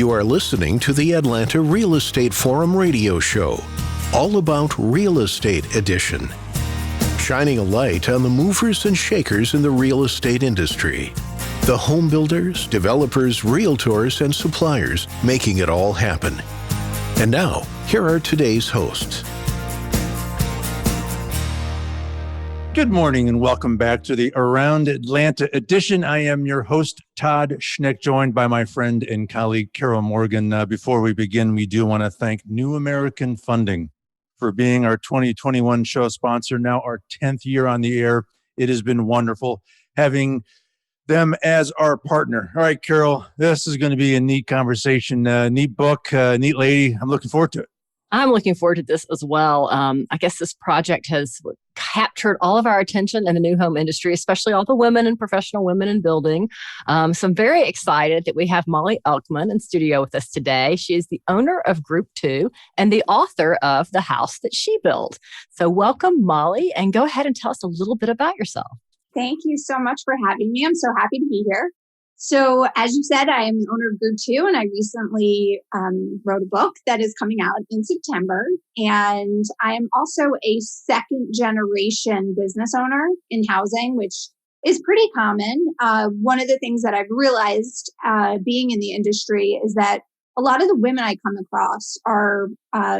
You are listening to the Atlanta Real Estate Forum radio show, all about real estate edition, shining a light on the movers and shakers in the real estate industry, the home builders, developers, realtors, and suppliers making it all happen. And now, here are today's hosts. Good morning and welcome back to the Around Atlanta edition. I am your host, Todd Schnick, joined by my friend and colleague, Carol Morgan. Before we begin, we do want to thank New American Funding for being our 2021 show sponsor, now our 10th year on the air. It has been wonderful having them as our partner. All right, Carol, this is going to be a neat conversation, neat book, neat lady. I'm looking forward to it. I'm looking forward to this as well. I guess this project has captured all of our attention in the new home industry, especially all the women and professional women in building. So I'm very excited that we have Mollie Elkman in studio with us today. She is the owner of Group 2 and the author of The House That She Built. So welcome, Mollie, and go ahead and tell us a little bit about yourself. Thank you so much for having me. I'm so happy to be here. So as you said, I am the owner of Group 2, and I recently wrote a book that is coming out in September. And I am also a second generation business owner in housing, which is pretty common. One of the things that I've realized being in the industry is that a lot of the women I come across are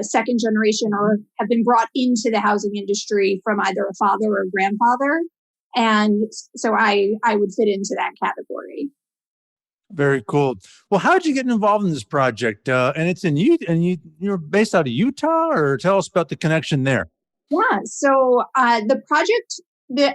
second generation or have been brought into the housing industry from either a father or a grandfather. And so I would fit into that category. Very cool. Well, how did you get involved in this project? And it's in you're based out of Utah, or tell us about the connection there. Yeah. So the project, the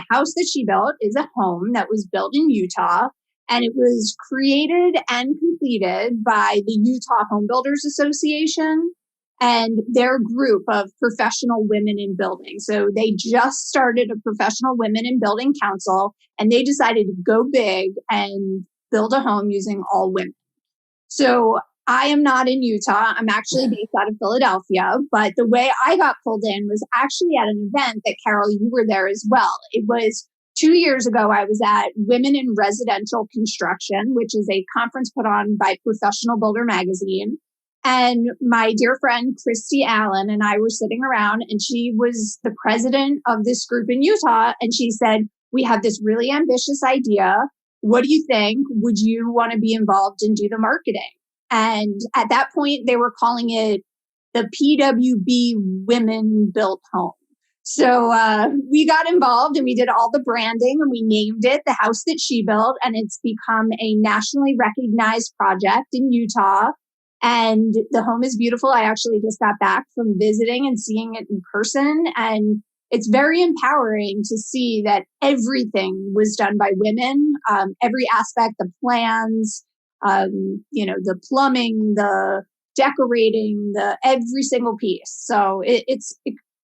house that she built is a home that was built in Utah, and it was created and completed by the Utah Home Builders Association and their group of professional women in building. So they just started a professional women in building council, and they decided to go big and build a home using all women. So I am not in Utah. I'm actually based out of Philadelphia, but the way I got pulled in was actually at an event that, Carol, you were there as well. It was 2 years ago. I was at Women in Residential Construction, which is a conference put on by Professional Builder Magazine. And my dear friend, Christy Allen, and I were sitting around, and she was the president of this group in Utah. And she said, "We have this really ambitious idea. What do you think? Would you want to be involved and do the marketing?" And at that point, they were calling it the PWB Women Built Home. So we got involved and we did all the branding, and we named it The House That She Built. And it's become a nationally recognized project in Utah. And the home is beautiful. I actually just got back from visiting and seeing it in person. And it's very empowering to see that everything was done by women. Every aspect, the plans, the plumbing, the decorating, every single piece. So it's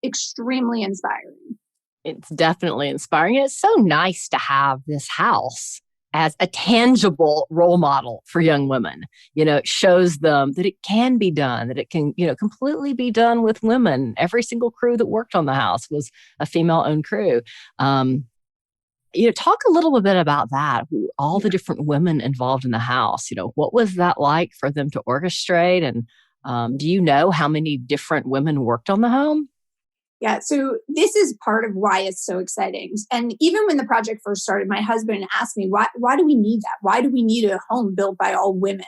extremely inspiring. It's definitely inspiring. And it's so nice to have this house as a tangible role model for young women. It shows them that it can be done, that it can, completely be done with women. Every single crew that worked on the house was a female-owned crew. Talk a little bit about that, all the different women involved in the house. What was that like for them to orchestrate? And do you know how many different women worked on the home? Yeah, so this is part of why it's so exciting. And even when the project first started, my husband asked me, why do we need that? Why do we need a home built by all women?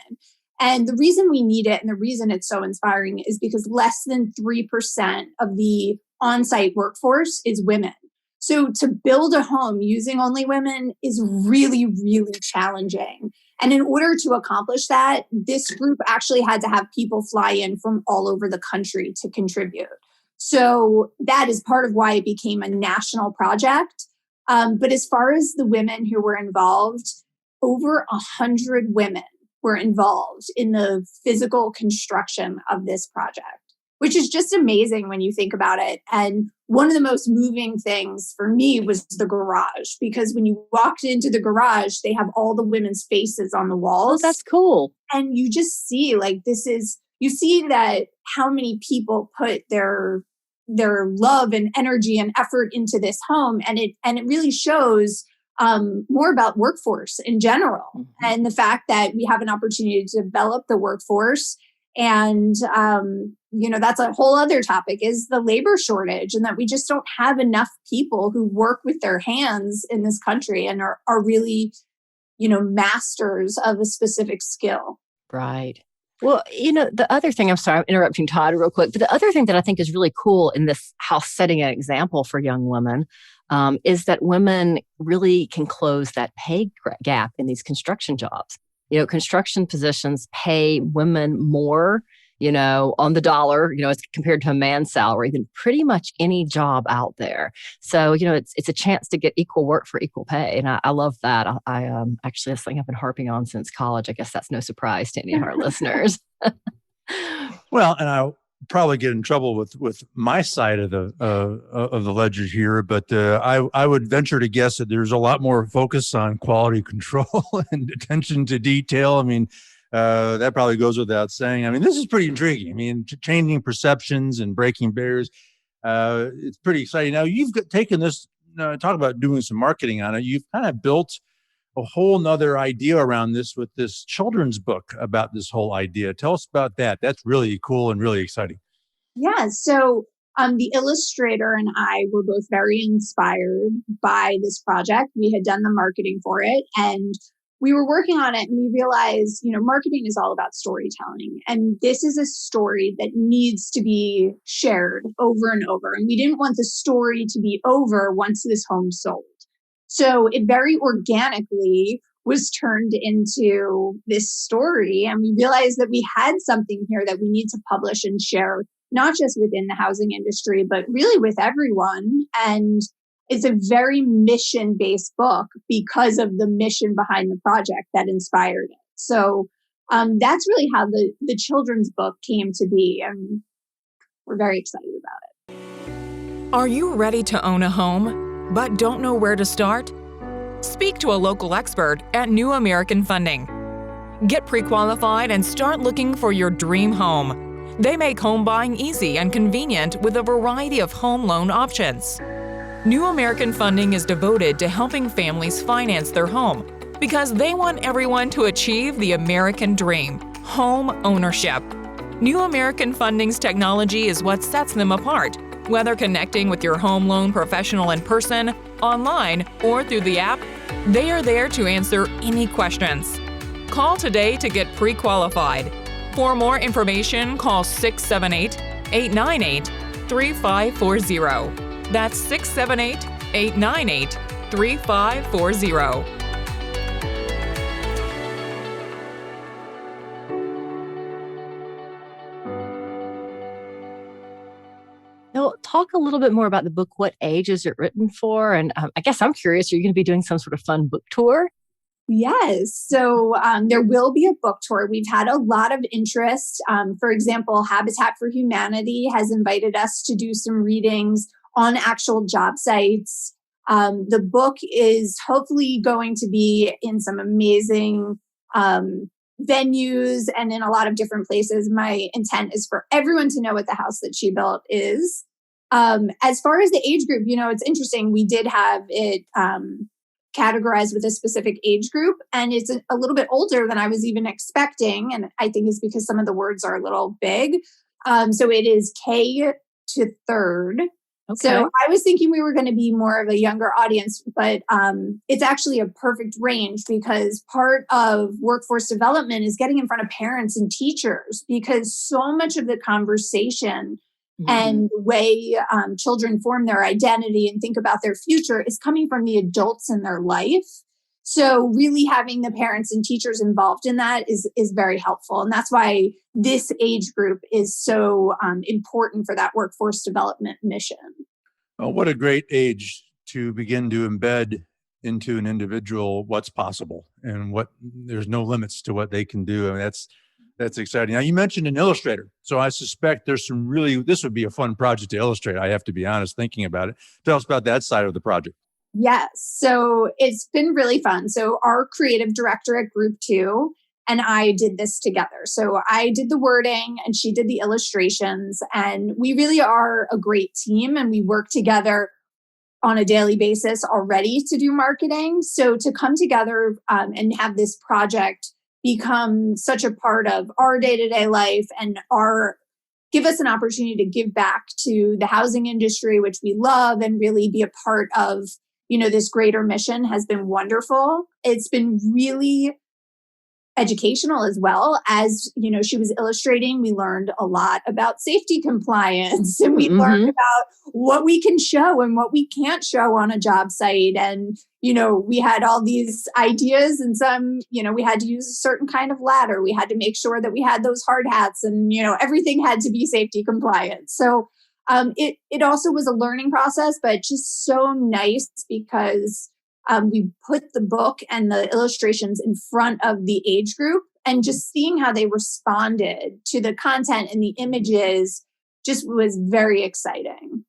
And the reason we need it and the reason it's so inspiring is because less than 3% of the on-site workforce is women. So to build a home using only women is really, really challenging. And in order to accomplish that, this group actually had to have people fly in from all over the country to contribute. So that is part of why it became a national project. But as far as the women who were involved, over 100 women were involved in the physical construction of this project, which is just amazing when you think about it. And one of the most moving things for me was the garage, because when you walked into the garage, they have all the women's faces on the walls. Oh, that's cool. And you just see you see that how many people put their love and energy and effort into this home. And it really shows more about workforce in general and the fact that we have an opportunity to develop the workforce. And, that's a whole other topic, is the labor shortage, and that we just don't have enough people who work with their hands in this country and are really, masters of a specific skill. Right. Well, the other thing, I'm sorry, I'm interrupting Todd real quick, but the other thing that I think is really cool in this house setting an example for young women is that women really can close that pay gap in these construction jobs. Construction positions pay women more, on the dollar, as compared to a man's salary than pretty much any job out there. So, it's a chance to get equal work for equal pay. And I love that. I actually, that's something I've been harping on since college. I guess that's no surprise to any of our listeners. Well, and I'll probably get in trouble with my side of the ledger here, but I would venture to guess that there's a lot more focus on quality control and attention to detail. I mean, that probably goes without saying. I mean, this is pretty intriguing. I mean, changing perceptions and breaking barriers. It's pretty exciting. Now, you've taken this, talk about doing some marketing on it. You've kind of built a whole nother idea around this with this children's book about this whole idea. Tell us about that. That's really cool and really exciting. Yeah. So the illustrator and I were both very inspired by this project. We had done the marketing for it, and we were working on it, and we realized, marketing is all about storytelling. And this is a story that needs to be shared over and over. And we didn't want the story to be over once this home sold. So it very organically was turned into this story. And we realized that we had something here that we need to publish and share, not just within the housing industry, but really with everyone. And it's a very mission-based book because of the mission behind the project that inspired it. So that's really how the children's book came to be. And we're very excited about it. Are you ready to own a home, but don't know where to start? Speak to a local expert at New American Funding. Get pre-qualified and start looking for your dream home. They make home buying easy and convenient with a variety of home loan options. New American Funding is devoted to helping families finance their home because they want everyone to achieve the American dream, home ownership. New American Funding's technology is what sets them apart. Whether connecting with your home loan professional in person, online, or through the app, they are there to answer any questions. Call today to get pre-qualified. For more information, call 678-898-3540. That's 678-898-3540. Now, talk a little bit more about the book. What age is it written for? And I guess I'm curious, are you going to be doing some sort of fun book tour? Yes. So there will be a book tour. We've had a lot of interest. For example, Habitat for Humanity has invited us to do some readings on actual job sites. The book is hopefully going to be in some amazing venues and in a lot of different places. My intent is for everyone to know what the house that she built is. As far as the age group, it's interesting. We did have it categorized with a specific age group, and it's a little bit older than I was even expecting. And I think it's because some of the words are a little big. So it is K to third. Okay. So I was thinking we were going to be more of a younger audience, but it's actually a perfect range because part of workforce development is getting in front of parents and teachers, because so much of the conversation and the way children form their identity and think about their future is coming from the adults in their life. So really having the parents and teachers involved in that is very helpful. And that's why this age group is so important for that workforce development mission. Oh, what a great age to begin to embed into an individual what's possible and what there's no limits to what they can do. I mean, that's exciting. Now, you mentioned an illustrator. So I suspect there's this would be a fun project to illustrate. I have to be honest, thinking about it. Tell us about that side of the project. Yes. So it's been really fun. So our creative director at Group 2 and I did this together. So I did the wording and she did the illustrations, and we really are a great team and we work together on a daily basis already to do marketing. So to come together and have this project become such a part of our day-to-day life and give us an opportunity to give back to the housing industry, which we love, and really be a part of, this greater mission has been wonderful. It's been really educational as well. As, she was illustrating, we learned a lot about safety compliance, and we learned about what we can show and what we can't show on a job site. And, we had all these ideas, and some, we had to use a certain kind of ladder. We had to make sure that we had those hard hats, and, everything had to be safety compliant. So it also was a learning process, but just so nice because we put the book and the illustrations in front of the age group, and just seeing how they responded to the content and the images just was very exciting.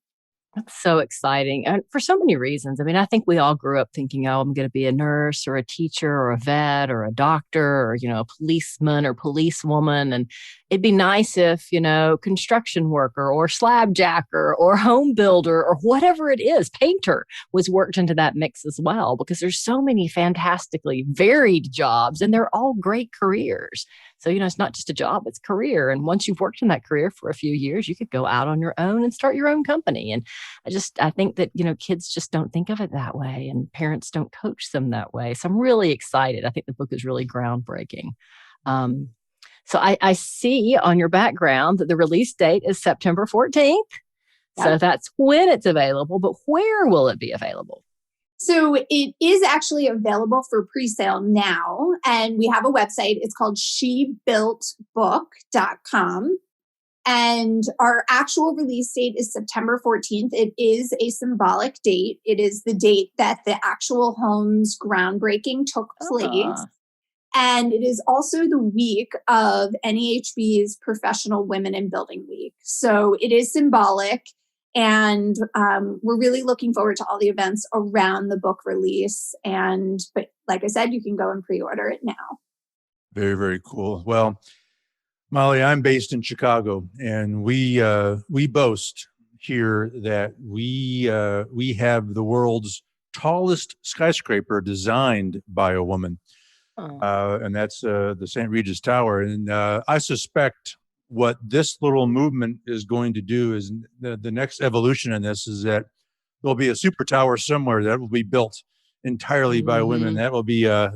That's so exciting. And for so many reasons. I mean, I think we all grew up thinking, oh, I'm going to be a nurse or a teacher or a vet or a doctor or, a policeman or policewoman. And it'd be nice if, construction worker or slab jacker or home builder or whatever it is, painter was worked into that mix as well, because there's so many fantastically varied jobs and they're all great careers. So, it's not just a job, it's a career. And once you've worked in that career for a few years, you could go out on your own and start your own company. And I think that, kids just don't think of it that way, and parents don't coach them that way. So I'm really excited. I think the book is really groundbreaking. So I see on your background that the release date is September 14th. Yep. So that's when it's available, but where will it be available? So it is actually available for pre-sale now, and we have a website. It's called shebuiltbook.com. And our actual release date is September 14th. It is a symbolic date. It is the date that the actual home's groundbreaking took place. And it is also the week of NEHB's Professional Women in Building Week. So it is symbolic. And we're really looking forward to all the events around the book release. But like I said, you can go and pre-order it now. Very, very cool. Well, Mollie, I'm based in Chicago, and we boast here that we have the world's tallest skyscraper designed by a woman, and that's the St. Regis Tower. And I suspect what this little movement is going to do is the next evolution in this is that there'll be a super tower somewhere that will be built entirely by women. That'll be a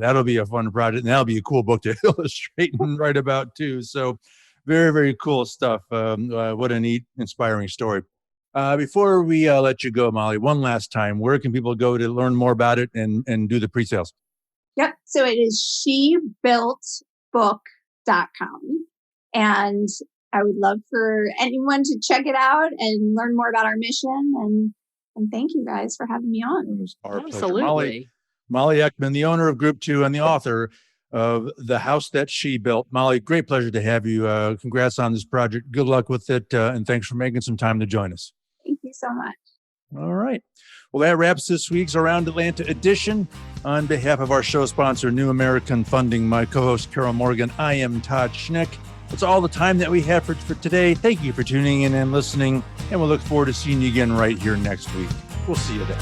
fun project, and that'll be a cool book to illustrate and write about too. So very, very cool stuff. What a neat, inspiring story. Before we let you go, Mollie, one last time, where can people go to learn more about it and do the pre-sales? Yep. So it is shebuiltbook.com. And I would love for anyone to check it out and learn more about our mission. And thank you guys for having me on. It was our Absolutely. Pleasure. Mollie Elkman, the owner of Group 2 and the author of The House That She Built. Mollie, great pleasure to have you. Congrats on this project. Good luck with it. And thanks for making some time to join us. Thank you so much. All right. Well, that wraps this week's Around Atlanta edition. On behalf of our show sponsor, New American Funding, my co-host, Carol Morgan, I am Todd Schnick. That's all the time that we have for today. Thank you for tuning in and listening, and we'll look forward to seeing you again right here next week. We'll see you then.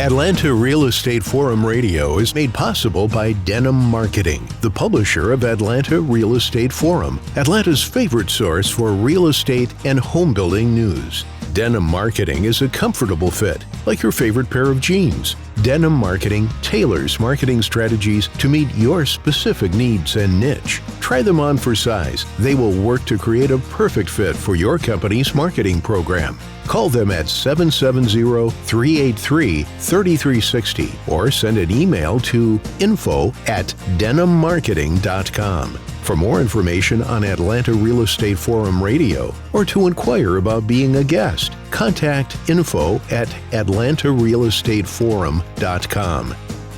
Atlanta Real Estate Forum Radio is made possible by Denim Marketing, the publisher of Atlanta Real Estate Forum, Atlanta's favorite source for real estate and home building news. Denim Marketing is a comfortable fit, like your favorite pair of jeans. Denim Marketing tailors marketing strategies to meet your specific needs and niche. Try them on for size. They will work to create a perfect fit for your company's marketing program. Call them at 770-383-3360 or send an email to info@denimmarketing.com. For more information on Atlanta Real Estate Forum Radio or to inquire about being a guest, contact info@atlantarealestateforum.com.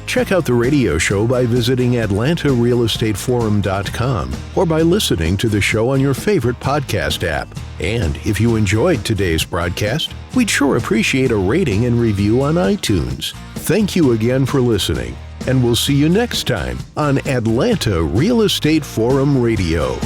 Check out the radio show by visiting atlantarealestateforum.com or by listening to the show on your favorite podcast app. And if you enjoyed today's broadcast, we'd sure appreciate a rating and review on iTunes. Thank you again for listening, and we'll see you next time on Atlanta Real Estate Forum Radio.